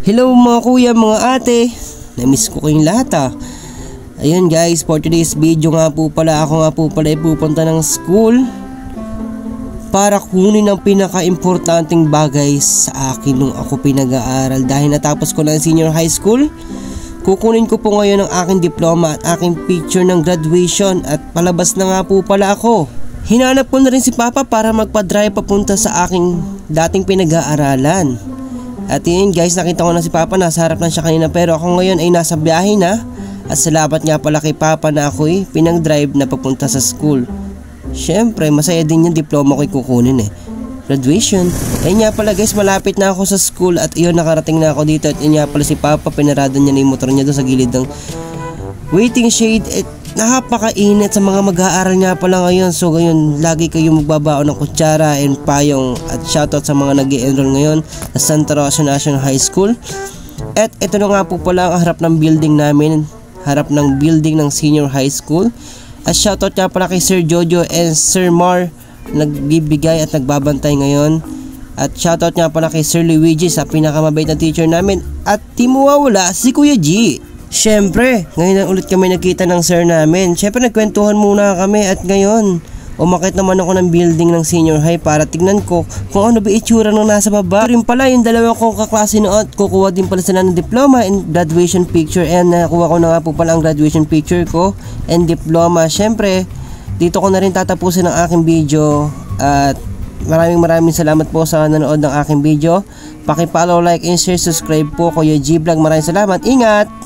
Hello mga kuya, mga ate. Na-miss ko kayong lahat Ayun guys, for today's video nga po pala, ako nga po pala ay pupunta ng school para kunin ang pinaka-importanting bagay sa akin nung ako pinag-aaral. Dahil natapos ko na ang senior high school, kukunin ko po ngayon ang aking diploma at aking picture ng graduation at palabas na nga po pala ako. Hinanap ko na rin si Papa para magpa-drive papunta sa aking dating pinag-aaralan. At yun guys, nakita ko na si Papa, nasa harap na siya kanina, pero ako ngayon ay nasa biyahe na. At salamat nga pala kay Papa na ako'y pinag-drive na papunta sa school. Syempre masaya din yung diploma ko'y kukunin graduation. Ayun nga pala guys, malapit na ako sa school at yun, nakarating na ako dito. At yun nga pala si Papa, pinarada niya na yung motor niya doon sa gilid ng waiting shade. At napakainit sa mga mag-aaral nga pala ngayon. So ngayon, lagi kayong magbabaon ng kutsara and payong. At shoutout sa mga nag-i-enroll ngayon sa Santa Rosa National High School. At ito na nga po pala ang harap ng building namin, harap ng building ng senior high school. At shoutout nga pala kay Sir Jojo and Sir Mar, nagbibigay at nagbabantay ngayon. At shoutout nga pala kay Sir Luigi sa pinakamabait na teacher namin. At di mawawala si Kuya G. Syempre, ngayon na ulit kami nagkita ng sir namin. Syempre nagkwentuhan muna kami at ngayon umakit naman ako ng building ng senior high para tignan ko kung ano ba itsura ng nasa baba. Rin pala yung dalawa kong kaklase noon, kukuha din pala sila ng diploma and graduation picture. And nakuha ko na nga po pala ang graduation picture ko and diploma. Syempre, dito ko na rin tatapusin ang aking video. At maraming salamat po sa nanood ng aking video. Paki-follow, like, and share, subscribe po Kuya G Vlog. Maraming salamat. Ingat!